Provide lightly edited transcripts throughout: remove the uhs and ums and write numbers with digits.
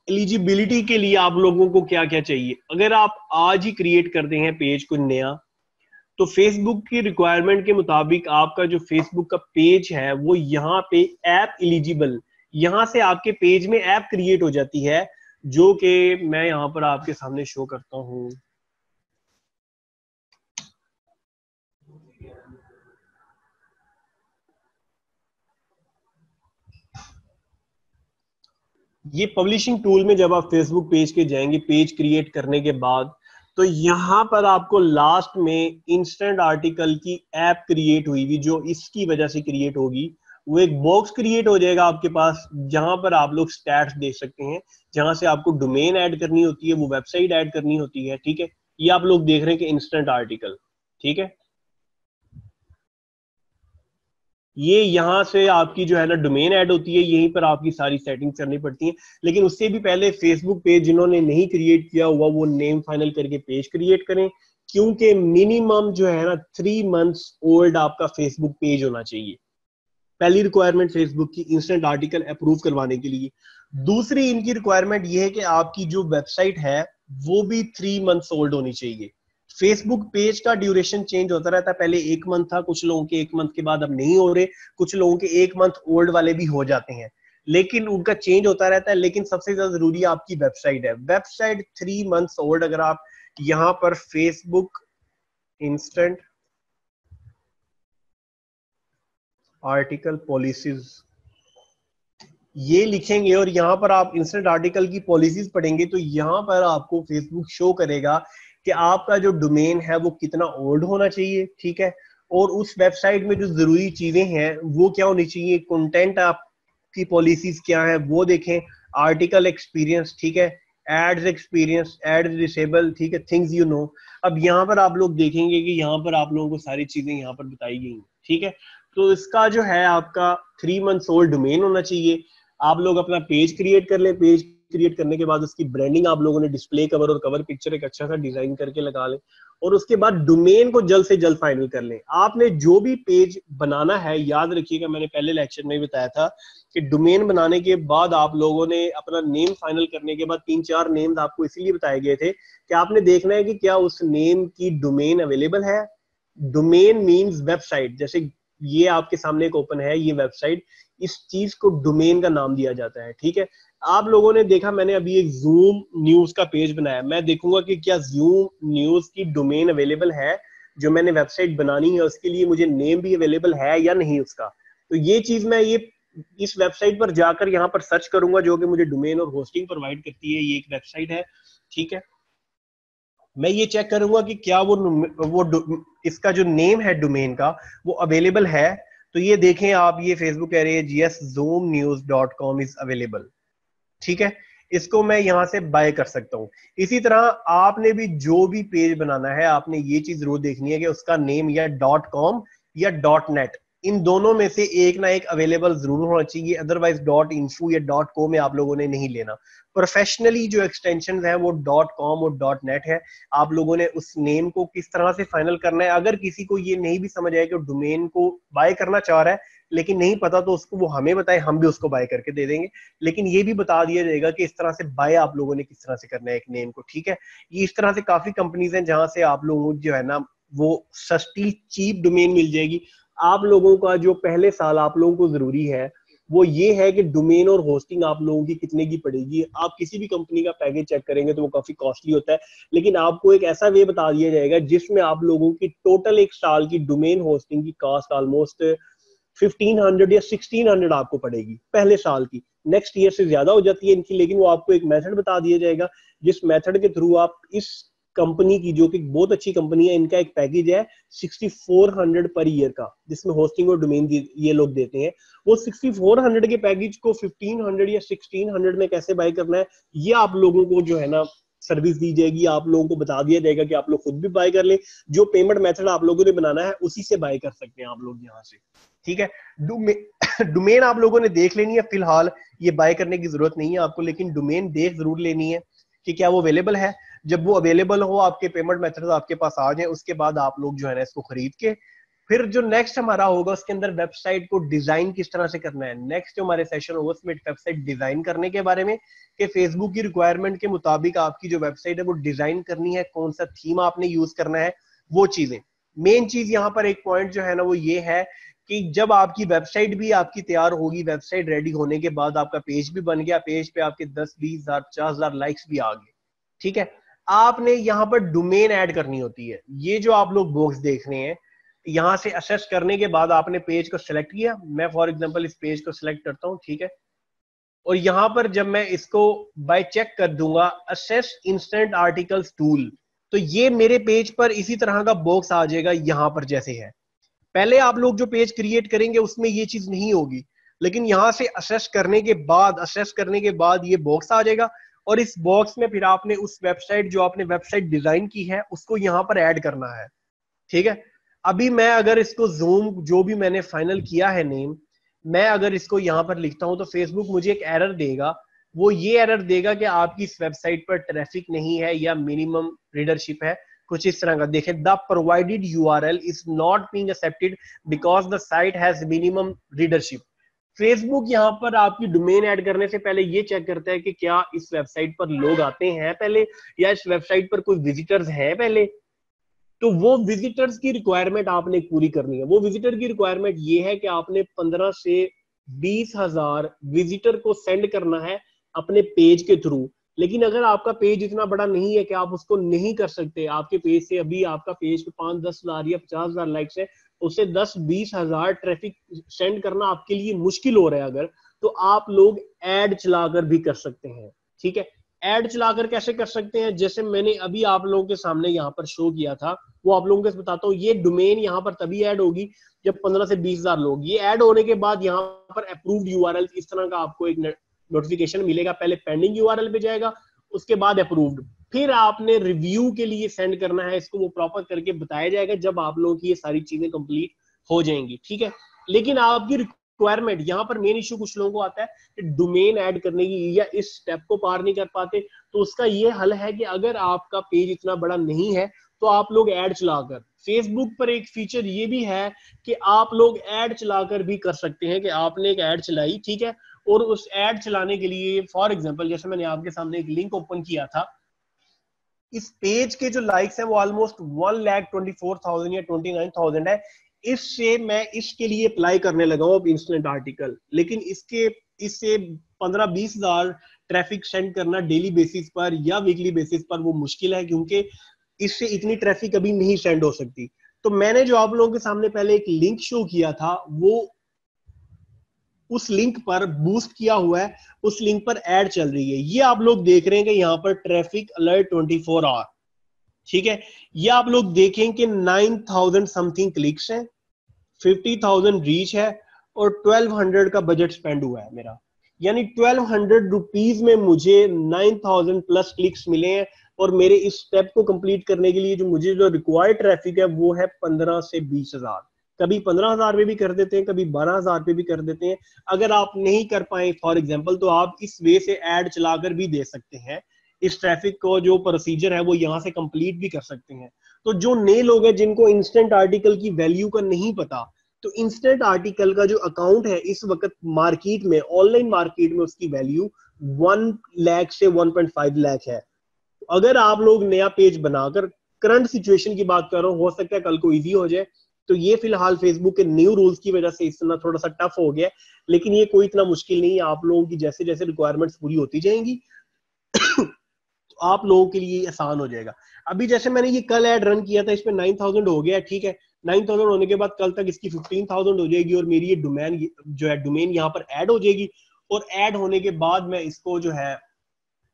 Eligibility के लिए आप लोगों को क्या क्या चाहिए? अगर आप आज ही क्रिएट करते हैं पेज को नया, तो फेसबुक की रिक्वायरमेंट के मुताबिक आपका जो फेसबुक का पेज है वो यहाँ पे ऐप एलिजिबल, यहाँ से आपके पेज में ऐप क्रिएट हो जाती है, जो कि मैं यहाँ पर आपके सामने शो करता हूँ। ये पब्लिशिंग टूल में जब आप फेसबुक पेज के जाएंगे पेज क्रिएट करने के बाद, तो यहाँ पर आपको लास्ट में इंस्टेंट आर्टिकल की ऐप क्रिएट हुई हुई जो इसकी वजह से क्रिएट होगी, वो एक बॉक्स क्रिएट हो जाएगा आपके पास, जहां पर आप लोग स्टैट्स देख सकते हैं, जहां से आपको डोमेन ऐड करनी होती है, वो वेबसाइट ऐड करनी होती है। ठीक है, ये आप लोग देख रहे हैं कि इंस्टेंट आर्टिकल। ठीक है, ये यहाँ से आपकी जो है ना डोमेन ऐड होती है, यहीं पर आपकी सारी सेटिंग करनी पड़ती है। लेकिन उससे भी पहले फेसबुक पेज जिन्होंने नहीं क्रिएट किया हुआ वो नेम फाइनल करके पेज क्रिएट करें, क्योंकि मिनिमम जो है ना 3 मंथ्स ओल्ड आपका फेसबुक पेज होना चाहिए। पहली रिक्वायरमेंट फेसबुक की इंस्टेंट आर्टिकल अप्रूव करवाने के लिए। दूसरी इनकी रिक्वायरमेंट ये है कि आपकी जो वेबसाइट है वो भी 3 मंथ्स ओल्ड होनी चाहिए। फेसबुक पेज का ड्यूरेशन चेंज होता रहता है, पहले 1 मंथ था, कुछ लोगों के 1 मंथ के बाद अब नहीं हो रहे, कुछ लोगों के 1 मंथ ओल्ड वाले भी हो जाते हैं, लेकिन उनका चेंज होता रहता है। लेकिन सबसे ज्यादा जरूरी आपकी वेबसाइट है, वेबसाइट 3 मंथ्स ओल्ड। अगर आप यहाँ पर फेसबुक इंस्टेंट आर्टिकल पॉलिसीज ये लिखेंगे और यहाँ पर आप इंस्टेंट आर्टिकल की पॉलिसीज पढ़ेंगे, तो यहाँ पर आपको फेसबुक शो करेगा कि आपका जो डोमेन है वो कितना ओल्ड होना चाहिए। ठीक है, और उस वेबसाइट में जो जरूरी चीजें हैं वो क्या होनी चाहिए, कंटेंट आपकी पॉलिसीज क्या है वो देखें, आर्टिकल एक्सपीरियंस, ठीक है, एड्स एक्सपीरियंस, एड्स डिसेबल, ठीक है, थिंग्स यू नो। अब यहाँ पर आप लोग देखेंगे कि यहाँ पर आप लोगों को सारी चीजें यहाँ पर बताई गई हैं। ठीक है, तो इसका जो है आपका 3 मंथ्स ओल्ड डोमेन होना चाहिए। आप लोग अपना पेज क्रिएट कर लें, पेज क्रिएट करने के बाद उसकी ब्रांडिंग आप लोगों ने डिस्प्ले कवर और कवर पिक्चर एक अच्छा सा डिजाइन करके लगा लें, और उसके बाद डोमेन को जल्द से जल्द फाइनल कर लें। आपने जो भी पेज बनाना है, याद रखिएगा मैंने पहले लेक्चर में बताया था कि डोमेन बनाने के बाद आप लोगों ने अपना नेम फाइनल करने के बाद 3-4 नेम आपको इसीलिए बताए गए थे कि आपने देखना है कि क्या उस नेम की डोमेन अवेलेबल है। डोमेन मींस वेबसाइट, जैसे ये आपके सामने एक ओपन है ये वेबसाइट, इस चीज को डोमेन का नाम दिया जाता है। ठीक है, आप लोगों ने देखा मैंने अभी एक जूम न्यूज का पेज बनाया, मैं देखूंगा कि क्या जूम न्यूज की डोमेन अवेलेबल है, जो मैंने वेबसाइट बनानी है उसके लिए मुझे नेम भी अवेलेबल है या नहीं उसका। तो ये चीज मैं ये इस वेबसाइट पर जाकर यहाँ पर सर्च करूंगा, जो कि मुझे डोमेन और होस्टिंग प्रोवाइड करती है, ये एक वेबसाइट है। ठीक है, मैं ये चेक करूंगा कि क्या इसका जो नेम है डोमेन का वो अवेलेबल है। तो ये देखें आप, ये फेसबुक कह रही है जीएस zoomnews.com इज अवेलेबल। ठीक है, इसको मैं यहां से बाय कर सकता हूं। इसी तरह आपने भी जो भी पेज बनाना है, आपने ये चीज जरूर देखनी है कि उसका नेम या .com या .net, इन दोनों में से एक ना एक अवेलेबल जरूर होना चाहिए, अदरवाइज .info या .co में आप लोगों ने नहीं लेना। प्रोफेशनली जो एक्सटेंशन है वो .com और .net है। आप लोगों ने उस नेम को किस तरह से फाइनल करना है, अगर किसी को ये नहीं भी समझ आया कि डोमेन को बाय करना चाह रहा है लेकिन नहीं पता, तो उसको वो हमें बताए, हम भी उसको बाय करके दे देंगे। लेकिन ये भी बता दिया जाएगा कि इस तरह से बाय आप लोगों ने किस तरह से करना है एक नेम को। ठीक है, ये इस तरह से काफी कंपनीज हैं जहां से आप लोगों जो है ना वो सस्ती चीप डोमेन मिल जाएगी। आप लोगों का जो पहले साल आप लोगों को जरूरी है वो ये है कि डोमेन और होस्टिंग आप लोगों की कितने की पड़ेगी। आप किसी भी कंपनी का पैकेज चेक करेंगे तो वो काफी कॉस्टली होता है, लेकिन आपको एक ऐसा वे बता दिया जाएगा जिसमें आप लोगों की टोटल एक साल की डोमेन होस्टिंग की कॉस्ट ऑलमोस्ट 1500 या 1600 आपको पड़ेगी पहले साल की। नेक्स्ट ईयर से ज्यादा हो जाती है इनकी, लेकिन वो आपको एक मेथड बता दिया जाएगा जिस मेथड के थ्रू आप इस कंपनी की, जो कि बहुत अच्छी कंपनी है, इनका एक पैकेज है 6400 पर ईयर का, जिसमें होस्टिंग और डोमेन ये लोग देते हैं। वो 6400 के पैकेज को 1500 या 1600 में कैसे बाय करना है, ये आप लोगों को जो है ना सर्विस दी जाएगी, आप लोगों को बता दिया जाएगा कि आप लोग खुद भी बाय कर ले। जो पेमेंट मेथड आप लोगों ने बनाना है उसी से बाय कर सकते हैं आप लोग यहाँ से। ठीक है, डोमेन आप लोगों ने देख लेनी है, फिलहाल ये बाय करने की जरूरत नहीं है आपको, लेकिन डोमेन देख जरूर लेनी है कि क्या वो अवेलेबल है। जब वो अवेलेबल हो, आपके पेमेंट मेथड आपके पास आ जाए, उसके बाद आप लोग जो है ना इसको खरीद के फिर जो नेक्स्ट हमारा होगा उसके अंदर वेबसाइट को डिजाइन किस तरह से करना है। नेक्स्ट जो हमारे सेशन होगा उसमें वेबसाइट डिजाइन करने के बारे में, कि फेसबुक की रिक्वायरमेंट के मुताबिक आपकी जो वेबसाइट है वो डिजाइन करनी है, कौन सा थीम आपने यूज करना है, वो चीजें। मेन चीज यहाँ पर एक पॉइंट जो है ना वो ये है कि जब आपकी वेबसाइट भी आपकी तैयार होगी, वेबसाइट रेडी होने के बाद आपका पेज भी बन गया, पेज पे आपके 10-20,000 50,000 लाइक्स भी आ गए, ठीक है, आपने यहाँ पर डोमेन ऐड करनी होती है। ये जो आप लोग बॉक्स देख रहे हैं, यहां से असेस करने के बाद आपने पेज को सिलेक्ट किया, मैं फॉर एग्जांपल इस पेज को सिलेक्ट करता हूं, ठीक है, और यहां पर जब मैं इसको बाय चेक कर दूंगा असेस इंस्टेंट आर्टिकल्स टूल, तो ये मेरे पेज पर इसी तरह का बॉक्स आ जाएगा यहां पर जैसे है। पहले आप लोग जो पेज क्रिएट करेंगे उसमें ये चीज नहीं होगी, लेकिन यहां से असेस करने के बाद ये बॉक्स आ जाएगा, और इस बॉक्स में फिर आपने उस वेबसाइट जो आपने वेबसाइट डिजाइन की है उसको यहां पर ऐड करना है, ठीक है। अभी मैं अगर इसको जूम जो भी मैंने फाइनल किया है नेम, मैं अगर इसको यहां पर लिखता हूं तो फेसबुक मुझे एक एरर देगा। वो ये एरर देगा कि आपकी इस वेबसाइट पर ट्रैफिक नहीं है या मिनिमम रीडरशिप है, कुछ इस तरह का। देखें, the provided URL is not being accepted because the site has minimum readership. Facebook यहाँ पर आपकी डोमेन ऐड करने से पहले ये चेक करता है कि क्या इस वेबसाइट पर लोग आते हैं पहले, या इस वेबसाइट पर कोई विजिटर्स हैं पहले। तो वो विजिटर्स की रिक्वायरमेंट आपने पूरी करनी है। वो विजिटर की रिक्वायरमेंट ये है कि आपने 15 से 20,000 विजिटर को सेंड करना है अपने पेज के थ्रू। लेकिन अगर आपका पेज इतना बड़ा नहीं है कि आप उसको नहीं कर सकते, आपके पेज से अभी आपका पेज पे 5-10 हजार या 50,000 लाइक्स है, उससे 10-20 हजार ट्रैफिक सेंड करना आपके लिए मुश्किल हो रहा है अगर, तो आप लोग एड चलाकर भी कर सकते हैं, ठीक है। एड चलाकर कैसे कर सकते हैं, जैसे मैंने अभी आप लोगों के सामने यहाँ पर शो किया था, वो आप लोगों को बताता हूँ। ये डोमेन यहाँ पर तभी ऐड होगी जब 15 से 20,000 लोग, ये ऐड होने के बाद यहाँ पर अप्रूव्ड यूआरएल इस तरह का आपको एक नोटिफिकेशन मिलेगा। पहले पेंडिंग यूआरएल पे जाएगा, उसके बाद अप्रूव्ड, फिर आपने रिव्यू के लिए सेंड करना है इसको, वो प्रॉपर करके बताया जाएगा जब आप लोगों की ये सारी चीजें कंप्लीट हो जाएंगी, ठीक है। लेकिन आपकी रिक्वायरमेंट यहाँ पर मेन इशू कुछ लोगों को आता है कि डोमेन ऐड करने की या इस स्टेप को पार नहीं कर पाते, तो उसका ये हल है कि अगर आपका पेज इतना बड़ा नहीं है तो आप लोग ऐड चलाकर, फेसबुक पर एक फीचर ये भी है कि आप लोग ऐड चलाकर भी कर सकते हैं कि आपने एक ऐड चलाई, ठीक है, और उस ऐड चलाने के लिए फॉर एग्जांपल जैसे मैंने आपके सामने एक लिंक ओपन किया था, इस पेज के जो लाइक्स है वो ऑलमोस्ट 1,24,000 या 29,000 है। इससे मैं इसके लिए अप्लाई करने लगा हूं अब इंस्टेंट आर्टिकल, लेकिन इससे 15-20 हजार ट्रैफिक सेंड करना डेली बेसिस पर या वीकली बेसिस पर वो मुश्किल है, क्योंकि इससे इतनी ट्रैफिक अभी नहीं सेंड हो सकती। तो मैंने जो आप लोगों के सामने पहले एक लिंक शो किया था, वो उस लिंक पर बूस्ट किया हुआ है, उस लिंक पर ऐड चल रही है। ये आप लोग देख रहे हैं कि यहाँ पर ट्रैफिक अलर्ट 24 आवर, ठीक है। ये आप लोग देखें कि 9,000 समथिंग क्लिक्स हैं, 50,000 रीच है, और 1,200 का बजट स्पेंड हुआ है मेरा, यानी 1,200 रुपीज में मुझे 9,000 प्लस क्लिक्स मिले हैं। और मेरे इस स्टेप को कंप्लीट करने के लिए जो रिक्वायर्ड ट्रैफिक है वो है 15 से 20,000। कभी 15,000 पे भी कर देते हैं, कभी 12,000 पे भी कर देते हैं। अगर आप नहीं कर पाए फॉर एग्जाम्पल, तो आप इस वे से ऐड चलाकर भी दे सकते हैं। इस ट्रैफिक को जो प्रोसीजर है वो यहाँ से कंप्लीट भी कर सकते हैं। तो जो नए लोग हैं जिनको इंस्टेंट आर्टिकल की वैल्यू का नहीं पता, तो इंस्टेंट आर्टिकल का जो अकाउंट है इस वक्त मार्केट में, ऑनलाइन मार्केट में उसकी वैल्यू 1 लाख से 1.5 लाख है। अगर आप लोग नया पेज बनाकर, करंट सिचुएशन की बात कर रहा हूं, हो सकता है कल को इजी हो जाए, तो ये फिलहाल फेसबुक के न्यू रूल्स की वजह से इतना थोड़ा सा टफ हो गया, लेकिन ये कोई इतना मुश्किल नहीं है। आप लोगों की जैसे जैसे रिक्वायरमेंट्स पूरी होती जाएंगी तो आप लोगों के लिए आसान हो जाएगा। अभी जैसे मैंने ये कल ऐड रन किया था, इसमें 9,000 हो गया, ठीक है। 9,000 होने के बाद कल तक इसकी 15,000 हो जाएगी, और मेरी ये डोमेन जो है डोमेन यहाँ पर ऐड हो जाएगी। और ऐड होने के बाद मैं इसको जो है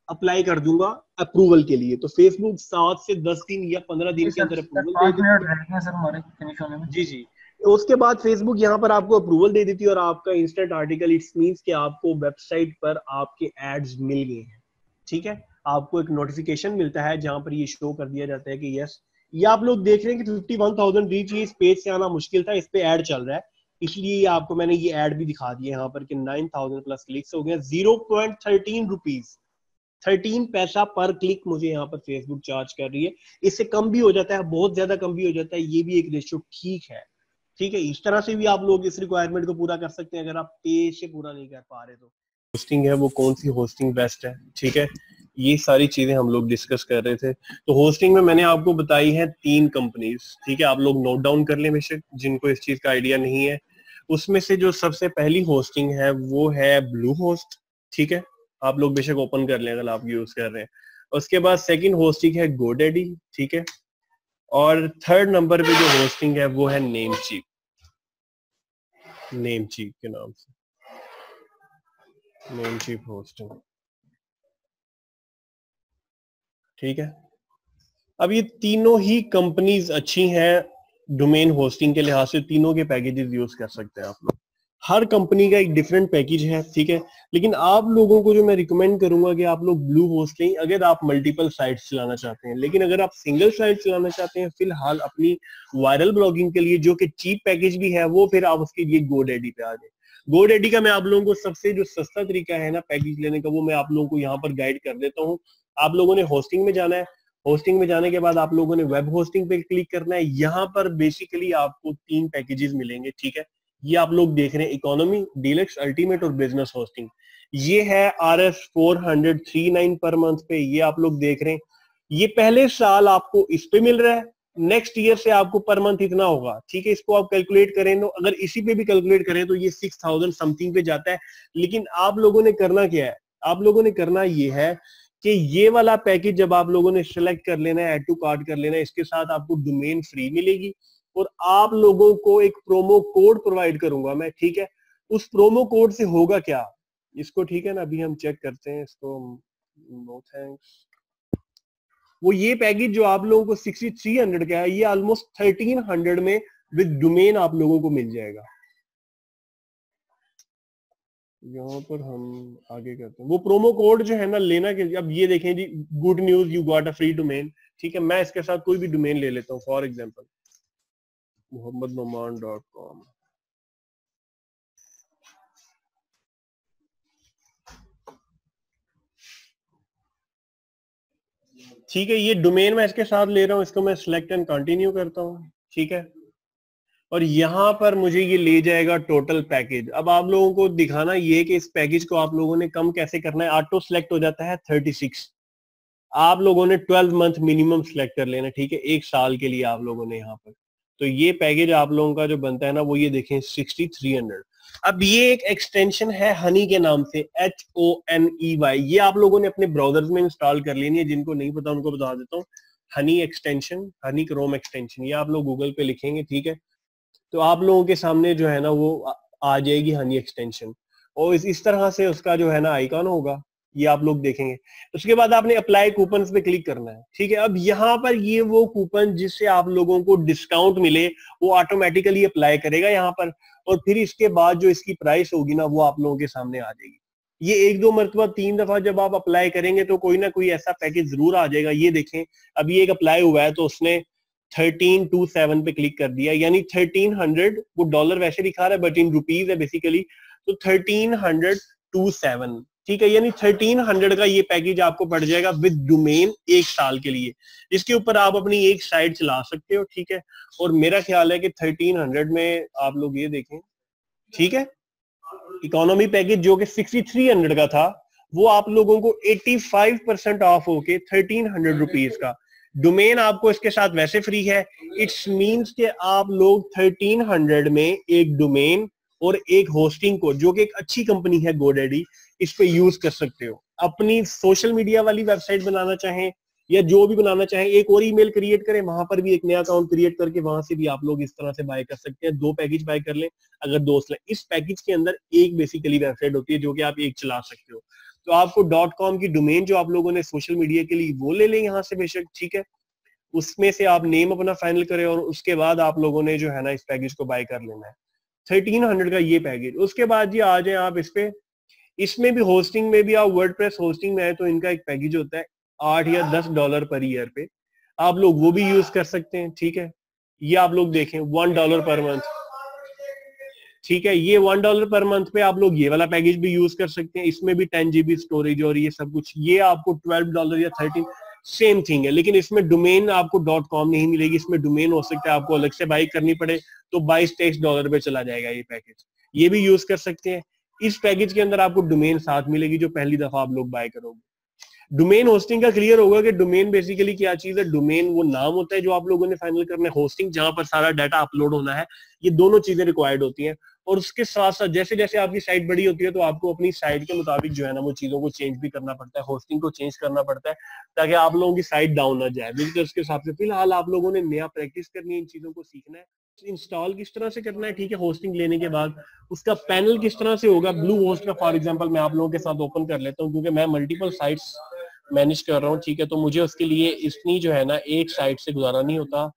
अप्लाई कर दूंगा अप्रूवल के लिए। तो फेसबुक 7 से 10 दिन या 15 दिन के अंदर अप्रूवल दे देती है। जी जी, तो उसके बाद फेसबुक यहाँ पर आपको अप्रूवल दे देती है और आपका इंस्टेंट आर्टिकल, इट्स मींस कि आपको वेबसाइट पर आपके एड्स मिल गए हैं, ठीक है। आपको एक नोटिफिकेशन मिलता है जहां पर ये शो कर दिया जाता है कि यस, ये आप लोग देख रहे हैं कि 51,000 रीच, इस पेज से आना मुश्किल था, इस पे ऐड चल रहा है, इसलिए आपको मैंने ये ऐड भी दिखा दिया यहाँ पर कि 9,000 प्लस क्लिक्स हो गया। 0.13 रुपीज, 13 पैसा पर क्लिक मुझे यहाँ पर फेसबुक चार्ज कर रही है। इससे कम भी हो जाता है, बहुत ज्यादा कम भी हो जाता है, ये भी एक रेशियो ठीक है। ठीक है, इस तरह से भी आप लोग इस रिक्वायरमेंट को पूरा कर सकते हैं अगर आप पे से पूरा नहीं कर पा रहे तो। होस्टिंग है वो कौन सी होस्टिंग बेस्ट है, ठीक है, ये सारी चीजें हम लोग डिस्कस कर रहे थे। तो होस्टिंग में मैंने आपको बताई है 3 कंपनीज, ठीक है, आप लोग नोट डाउन कर लें बेशक जिनको इस चीज का आइडिया नहीं है। उसमें से जो सबसे पहली होस्टिंग है वो है ब्लू होस्ट, ठीक है, आप लोग बेशक ओपन कर लें अगर आप यूज कर रहे हैं। उसके बाद सेकंड होस्टिंग है गोडेडी, ठीक है, और थर्ड नंबर पे जो होस्टिंग है वो है नेमचीप, नेमचीप के नाम से, नेमचीप होस्टिंग, ठीक है। अब ये तीनों ही कंपनीज अच्छी हैं डोमेन होस्टिंग के लिहाज से, तीनों के पैकेजेस यूज कर सकते हैं आप लोग। हर कंपनी का एक डिफरेंट पैकेज है, ठीक है, लेकिन आप लोगों को जो मैं रिकमेंड करूंगा कि आप लोग ब्लू होस्ट लें अगर आप मल्टीपल साइट्स चलाना चाहते हैं। लेकिन अगर आप सिंगल साइट चलाना चाहते हैं फिलहाल अपनी वायरल ब्लॉगिंग के लिए, जो कि चीप पैकेज भी है, वो फिर आप उसके लिए गोडैडी पे आ जाए। गोडैडी का मैं आप लोगों को सबसे जो सस्ता तरीका है ना पैकेज लेने का, वो मैं आप लोगों को यहाँ पर गाइड कर देता हूँ। आप लोगों ने होस्टिंग में जाना है, होस्टिंग में जाने के बाद आप लोगों ने वेब होस्टिंग पे क्लिक करना है। यहाँ पर बेसिकली आपको 3 पैकेजेस मिलेंगे, ठीक है, ये आप लोग देख रहे हैं, इकोनॉमी, डीलक्स, अल्टीमेट और बिजनेस होस्टिंग। ये है RS439 पर मंथ पे, ये आप लोग देख रहे हैं। ये पहले साल आपको इस पे मिल रहा है, नेक्स्ट ईयर से आपको पर मंथ इतना होगा, ठीक है। इसको आप कैलकुलेट करें तो अगर इसी पे भी कैलकुलेट करें तो ये 6000 समथिंग पे जाता है। लेकिन आप लोगों ने करना क्या है, आप लोगों ने करना ये है कि ये वाला पैकेज जब आप लोगों ने सिलेक्ट कर लेना है, ऐड टू कार्ट कर लेना है, इसके साथ आपको डोमेन फ्री मिलेगी और आप लोगों को एक प्रोमो कोड प्रोवाइड करूंगा मैं, ठीक है। उस प्रोमो कोड से होगा क्या इसको, ठीक है ना, अभी हम चेक करते हैं इसको। No thanks. वो ये पैकेज जो आप लोगों को 6300 का है, ये ऑलमोस्ट 1300 में विद डोमेन आप लोगों को मिल जाएगा। यहाँ पर हम आगे करते हैं, वो प्रोमो कोड जो है ना लेना के, अब ये देखें जी, good news you got a free domain, ठीक है। मैं इसके साथ कोई भी डोमेन ले लेता हूँ, फॉर एग्जांपल mohammadnoman.com, ठीक है। ये डोमेन मैं इसके साथ ले रहा हूँ, इसको मैं सिलेक्ट एंड कंटिन्यू करता हूँ, ठीक है। और यहाँ पर मुझे ये ले जाएगा टोटल पैकेज। अब आप लोगों को दिखाना ये कि इस पैकेज को आप लोगों ने कम कैसे करना है। ऑटो सिलेक्ट हो जाता है 36, आप लोगों ने 12 मंथ मिनिमम सिलेक्ट कर लेना, ठीक है, 1 साल के लिए आप लोगों ने यहाँ पर। तो ये पैकेज आप लोगों का जो बनता है ना, वो ये देखें 6300। अब ये एक एक्सटेंशन है हनी के नाम से, HONEY, ये आप लोगों ने अपने ब्राउजर्स में इंस्टॉल कर लेनी है। जिनको नहीं पता उनको बता देता हूँ, Honey extension, Honey Chrome extension, ये आप लोग गूगल पे लिखेंगे, ठीक है, तो आप लोगों के सामने जो है ना वो आ जाएगी हनी एक्सटेंशन, और इस तरह से उसका जो है ना आइकॉन होगा, ये आप लोग देखेंगे। उसके बाद आपने अप्लाई कूपन पे क्लिक करना है, ठीक है। अब यहाँ पर ये वो कूपन जिससे आप लोगों को डिस्काउंट मिले वो ऑटोमेटिकली अप्लाई करेगा यहाँ पर, और फिर इसके बाद जो इसकी प्राइस होगी ना वो आप लोगों के सामने आ जाएगी। ये 1-2 मरतबा 3 दफा जब आप अप्लाई करेंगे तो कोई ना कोई ऐसा पैकेज जरूर आ जाएगा। ये देखें, अभी एक अप्लाई हुआ है तो उसने 1327 पे क्लिक कर दिया, यानी 1300, वो डॉलर वैसे दिखा रहा है बट इन रुपीज है बेसिकली, तो 1327, ठीक है, यानी 1300 का ये पैकेज आपको पड़ जाएगा विद डोमेन 1 साल के लिए। इसके ऊपर आप अपनी एक साइट चला सकते हो, ठीक है। और मेरा ख्याल है कि 1300 में आप लोग ये देखें, ठीक है, इकोनॉमी पैकेज जो कि 6300 का था, वो आप लोगों को 85% ऑफ होके 1300 रुपीज का। डोमेन आपको इसके साथ वैसे फ्री है। इट्स मींस कि आप लोग 1300 में एक डोमेन और एक होस्टिंग को, जो कि एक अच्छी कंपनी है गोडैडी, इस पे यूज कर सकते हो। अपनी सोशल मीडिया वाली वेबसाइट बनाना चाहें या जो भी बनाना चाहें, एक और ईमेल क्रिएट करें, वहां पर भी एक नया अकाउंट क्रिएट करके वहां से भी आप लोग इस तरह से बाय कर सकते हैं। 2 पैकेज बाय कर लें अगर 2 लें। इस पैकेज के अंदर एक बेसिकली वेबसाइट होती है जो कि आप एक चला सकते हो। तो आपको .com की डोमेन जो आप लोगों ने सोशल मीडिया के लिए वो ले लें यहाँ से बेशक, ठीक है। उसमें से आप नेम अपना फाइनल करें और उसके बाद आप लोगों ने जो है ना इस पैकेज को बाय कर लेना है। 1300 का ये पैकेज। उसके बाद जी आ जाए आप इस पे, इसमें भी होस्टिंग में भी आप वर्डप्रेस होस्टिंग में आए तो इनका एक पैकेज होता है $8 या $10 पर ईयर पे, आप लोग वो भी यूज कर सकते हैं, ठीक है। ये आप लोग देखें $1 पर मंथ, ठीक है, ये $1 पर मंथ पे आप लोग ये वाला पैकेज भी यूज कर सकते हैं। इसमें भी 10 GB स्टोरेज और ये सब कुछ, ये आपको $12 या सेम थिंग है, लेकिन इसमें डोमेन आपको .com नहीं मिलेगी, इसमें डोमेन हो सकता है आपको अलग से बाई करनी पड़े, तो $22-23 पे चला जाएगा ये पैकेज, ये भी यूज कर सकते हैं। इस पैकेज के अंदर आपको डोमेन साथ मिलेगी जो पहली दफा आप लोग बाय करोगे। डोमेन होस्टिंग का क्लियर होगा कि डोमेन बेसिकली क्या चीज है। डोमेन वो नाम होता है जो आप लोगों ने फाइनल करना है, होस्टिंग जहां पर सारा डाटा अपलोड होना है, ये दोनों चीजें रिक्वायर्ड होती हैं। और उसके साथ साथ जैसे जैसे आपकी साइट बड़ी होती है तो आपको अपनी साइट के मुताबिक जो है ना वो चीजों को चेंज भी करना पड़ता है, होस्टिंग को चेंज करना पड़ता है, ताकि आप लोगों की साइट डाउन ना जाए विजिटर्स के हिसाब से। फिलहाल आप लोगों ने नया प्रैक्टिस करनी है, इन चीजों को सीखना है। इंस्टॉल किस तरह से करना है, ठीक है, होस्टिंग लेने के बाद उसका पैनल किस तरह से होगा। ब्लू होस्ट का फॉर एग्जांपल मैं आप लोगों के साथ ओपन कर लेता हूँ, क्योंकि मैं मल्टीपल साइट्स मैनेज कर रहा हूँ, ठीक है, तो मुझे उसके लिए इतनी जो है ना एक साइट से गुजारा नहीं होता,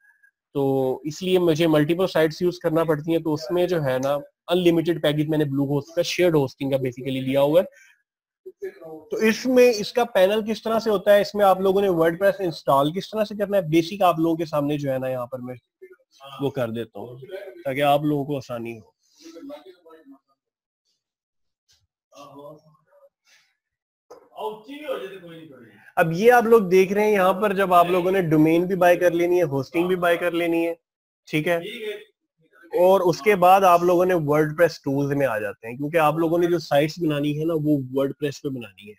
तो इसलिए मुझे मल्टीपल साइट्स यूज करना पड़ती हैं। तो उसमें जो है ना अनलिमिटेड पैकेज मैंने ब्लू होस्ट का शेयर्ड होस्टिंग का बेसिकली लिया हुआ है। तो इसमें इसका पैनल किस तरह से होता है, इसमें आप लोगों ने वर्डप्रेस इंस्टॉल किस तरह से करना है, बेसिक आप लोगों के सामने जो है ना यहाँ पर मैं वो कर देता हूँ ताकि आप लोगों को आसानी हो। अब ये आप लोग देख रहे हैं यहाँ पर, जब आप लोगों ने डोमेन भी बाय कर लेनी है, होस्टिंग भी बाय कर लेनी है, ठीक है, और उसके बाद आप लोगों ने वर्डप्रेस टूल्स में आ जाते हैं, क्योंकि आप लोगों ने जो साइट्स बनानी है ना वो वर्डप्रेस पे बनानी है।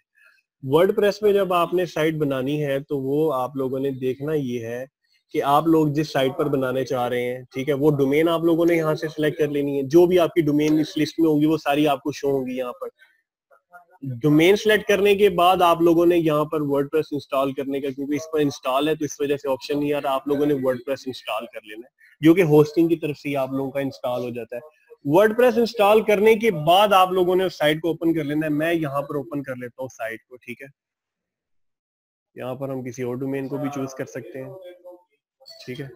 वर्डप्रेस में जब आपने साइट बनानी है तो वो आप लोगों ने देखना ये है कि आप लोग जिस साइट पर बनाने चाह रहे हैं, ठीक है, वो डोमेन आप लोगों ने यहाँ से सिलेक्ट कर लेनी है। जो भी आपकी डोमेन इस लिस्ट में होगी वो सारी आपको शो होंगी यहाँ पर। डोमेन सेलेक्ट करने के बाद आप लोगों ने यहाँ पर वर्डप्रेस इंस्टॉल करने का, क्योंकि इस पर इंस्टॉल है तो इस वजह से ऑप्शन नहीं आ रहा, आप लोगों ने वर्डप्रेस इंस्टॉल कर लेना है, जो कि होस्टिंग की तरफ से आप लोगों का इंस्टॉल हो जाता है। वर्डप्रेस इंस्टॉल करने के बाद आप लोगों ने उस साइट को ओपन कर लेना है। मैं यहाँ पर ओपन कर लेता हूँ साइट को, ठीक है, यहाँ पर हम किसी और डोमेन को भी चूज कर सकते हैं, ठीक है।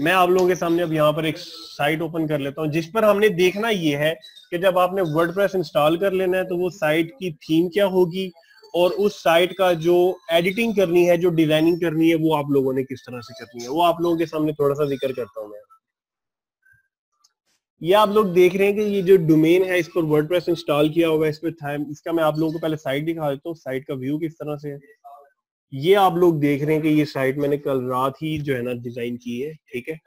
मैं आप लोगों के सामने अब यहाँ पर एक साइट ओपन कर लेता हूँ, जिस पर हमने देखना ये है कि जब आपने वर्डप्रेस इंस्टॉल कर लेना है तो वो साइट की थीम क्या होगी, और उस साइट का जो एडिटिंग करनी है, जो डिजाइनिंग करनी है, वो आप लोगों ने किस तरह से करनी है, वो आप लोगों के सामने थोड़ा सा जिक्र करता हूँ मैं। ये आप लोग देख रहे हैं कि ये जो डोमेन है इस पर वर्डप्रेस इंस्टॉल किया हुआ है, इस पर इसका मैं आप लोगों को पहले साइट दिखा देता हूँ, साइट का व्यू किस तरह से है। ये आप लोग देख रहे हैं कि ये साइट मैंने कल रात ही जो है ना डिजाइन की है, ठीक है,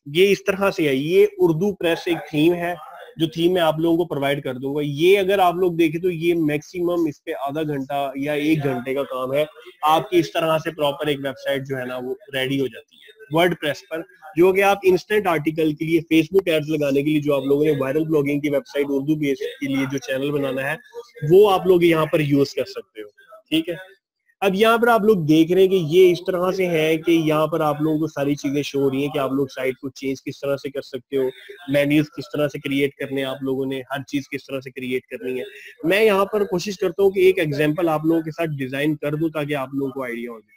ये इस तरह से है। ये उर्दू प्रेस एक थीम है, जो थीम मैं आप लोगों को प्रोवाइड कर दूंगा। ये अगर आप लोग देखें तो ये मैक्सिमम इस पे आधा घंटा या 1 घंटे का काम है, आपकी इस तरह से प्रॉपर एक वेबसाइट जो है ना वो रेडी हो जाती है वर्डप्रेस पर, जो कि आप इंस्टेंट आर्टिकल के लिए, फेसबुक एड्स लगाने के लिए, जो आप लोगों ने वायरल ब्लॉगिंग की वेबसाइट उर्दू बेस के लिए जो चैनल बनाना है, वो आप लोग यहाँ पर यूज कर सकते हो, ठीक है। अब यहाँ पर आप लोग देख रहे हैं कि ये इस तरह से है कि यहाँ पर आप लोगों को सारी चीजें शो हो रही हैं कि आप लोग साइट को चेंज किस तरह से कर सकते हो, मेन्यूज किस तरह से क्रिएट करने हैं, आप लोगों ने हर चीज किस तरह से क्रिएट करनी है। मैं यहाँ पर कोशिश करता हूँ कि एक एग्जांपल आप लोगों के साथ डिजाइन कर दूं ताकि आप लोगों को आइडिया हो जाए।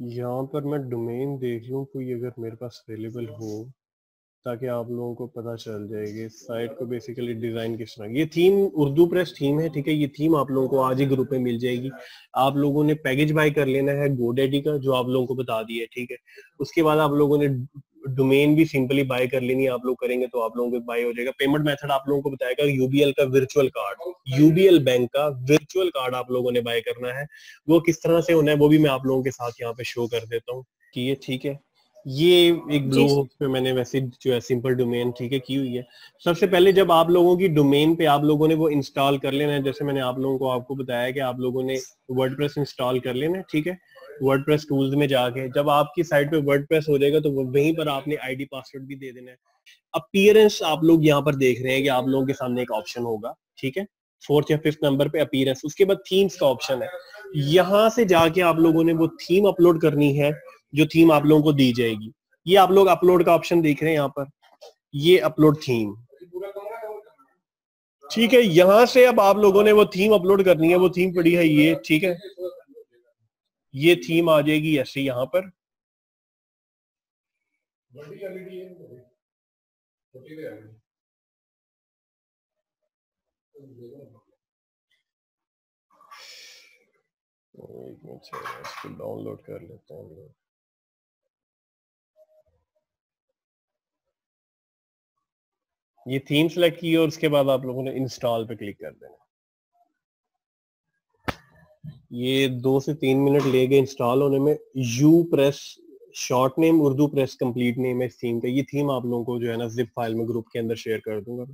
यहाँ पर मैं डोमेन देख लूँ कोई अगर मेरे पास अवेलेबल हो, ताकि आप लोगों को पता चल जाएगी साइट को बेसिकली डिजाइन किस तरह। ये थीम उर्दू प्रेस थीम है, ठीक है, ये थीम आप लोगों को आज ही ग्रुप में मिल जाएगी। आप लोगों ने पैकेज बाय कर लेना है गोडैडी का, जो आप लोगों को बता दिया है, ठीक है। उसके बाद आप लोगों ने डोमेन भी सिंपली बाय कर लेनी है, आप लोग करेंगे तो आप लोगों को बाय हो जाएगा। पेमेंट मेथड आप लोगों को बताएगा यूबीएल का वर्चुअल कार्ड, यूबीएल बैंक का वर्चुअल कार्ड आप लोगों ने बाय करना है। वो किस तरह से होना है वो भी मैं आप लोगों के साथ यहाँ पे शो कर देता हूँ कि ये, ठीक है। ये एक ब्लू होस्ट पे मैंने वैसे जो है सिंपल डोमेन, ठीक है, की हुई है। सबसे पहले जब आप लोगों की डोमेन पे आप लोगों ने वो इंस्टॉल कर लेना है, जैसे मैंने आप लोगों को आपको बताया कि आप लोगों ने वर्डप्रेस इंस्टॉल कर लेना है, ठीक है। वर्डप्रेस टूल्स में जाके जब आपकी साइट पे वर्डप्रेस हो जाएगा तो वहीं पर आपने आईडी पासवर्ड भी दे देना है। अपीयरेंस आप लोग यहाँ पर देख रहे हैं कि आप लोगों के सामने एक ऑप्शन होगा, ठीक है, 4th या 5th नंबर पे अपीयरेंस। उसके बाद थीम्स का ऑप्शन है, यहाँ से जाके आप लोगों ने वो थीम अपलोड करनी है जो थीम आप लोगों को दी जाएगी। ये आप लोग अपलोड का ऑप्शन देख रहे हैं यहाँ पर, ये अपलोड थीम, ठीक है, यहां से अब आप लोगों ने वो थीम अपलोड करनी है, वो थीम पड़ी है ये, ठीक है, ये थीम आ जाएगी ऐसे यहां पर। एक मिनट से इसको डाउनलोड कर लेते हैं हम लोग। ये थीम सेलेक्ट की और उसके बाद आप लोगों ने इंस्टॉल पे क्लिक कर देना। ये 2 से 3 मिनट लेगा इंस्टॉल होने में। You press short name, Urdu press complete name है इस थीम का। ये थीम आप लोगों को जो है ना जिप फाइल में ग्रुप के अंदर शेयर कर दूंगा।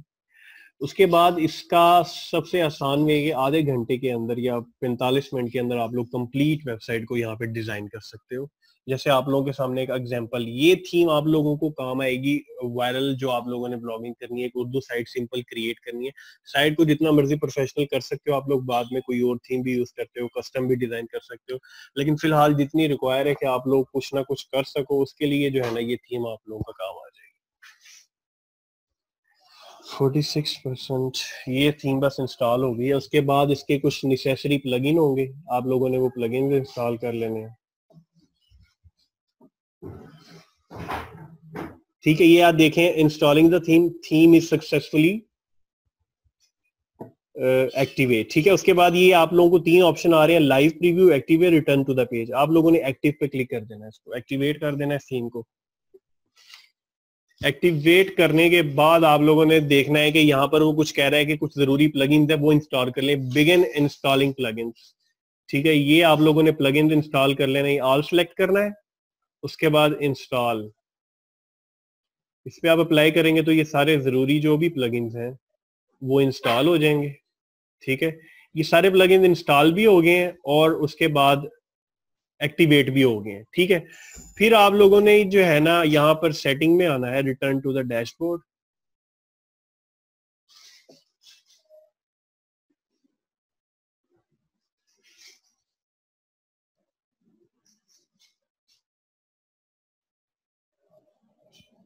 उसके बाद इसका सबसे आसान वे है कि आधे घंटे के अंदर या 45 मिनट के अंदर आप लोग कंप्लीट वेबसाइट को यहाँ पे डिजाइन कर सकते हो। जैसे आप लोगों के सामने एक एग्जांपल, ये थीम आप लोगों को काम आएगी वायरल, जो आप लोगों ने ब्लॉगिंग करनी है, एक उर्दू साइट सिंपल क्रिएट करनी है। साइट को जितना मर्जी प्रोफेशनल कर सकते हो आप लोग, बाद में कोई और थीम भी यूज करते हो, कस्टम भी डिजाइन कर सकते हो, लेकिन फिलहाल जितनी रिक्वायर है कि आप लोग कुछ ना कुछ कर सको, उसके लिए जो है ना ये थीम आप लोगों का काम आ जाएगी। 46% ये थीम बस इंस्टॉल हो गई है। उसके बाद इसके कुछ नेसेसरी प्लगइन होंगे, आप लोगों ने वो प्लगइन भी इंस्टॉल कर लेने हैं। ठीक है, ये आप देखें, installing the theme is successfully activate. ठीक है, उसके बाद ये आप लोगों को 3 ऑप्शन आ रहे हैं, live preview, activate, return to the page. आप लोगों ने एक्टिव पे क्लिक कर देना है, इसको एक्टिवेट कर देना है थीम को। एक्टिवेट करने के बाद आप लोगों ने देखना है कि यहाँ पर वो कुछ कह रहा है कि कुछ जरूरी प्लगइन्स है, वो इंस्टॉल कर लें। Begin installing plugins. ठीक है, ये आप लोगों ने प्लगइन्स इंस्टॉल कर लेना है, ऑल सेलेक्ट करना है। उसके बाद इंस्टॉल, इस पे आप अप्लाई करेंगे तो ये सारे जरूरी जो भी प्लगइन्स हैं वो इंस्टॉल हो जाएंगे। ठीक है, ये सारे प्लगइन्स इंस्टॉल भी हो गए हैं और उसके बाद एक्टिवेट भी हो गए हैं। ठीक है, फिर आप लोगों ने जो है ना यहाँ पर सेटिंग में आना है, return to the dashboard.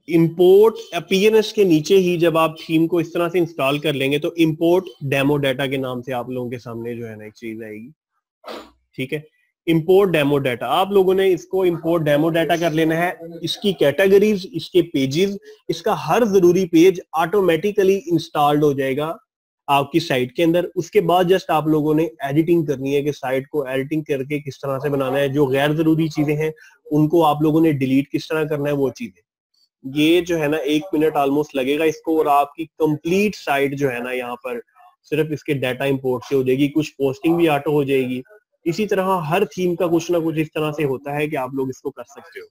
Import appearance के नीचे ही जब आप थीम को इस तरह से इंस्टॉल कर लेंगे तो इंपोर्ट डेमो डाटा के नाम से आप लोगों के सामने जो है ना एक चीज आएगी। ठीक है, इंपोर्ट डेमो डाटा, आप लोगों ने इसको इंपोर्ट डेमो डाटा कर लेना है। इसकी कैटेगरीज, इसके पेजेस, इसका हर जरूरी पेज ऑटोमेटिकली इंस्टॉल्ड हो जाएगा आपकी साइट के अंदर। उसके बाद जस्ट आप लोगों ने एडिटिंग करनी है कि साइट को एडिटिंग करके किस तरह से बनाना है, जो गैर जरूरी चीजें हैं उनको आप लोगों ने डिलीट किस तरह करना है, वो चीजें। ये जो है ना 1 मिनट ऑलमोस्ट लगेगा इसको, और आपकी कंप्लीट साइट जो है ना यहाँ पर सिर्फ इसके डाटा इंपोर्ट से हो जाएगी। कुछ पोस्टिंग भी ऑटो हो जाएगी। इसी तरह हर थीम का कुछ ना कुछ इस तरह से होता है कि आप लोग इसको कर सकते हो।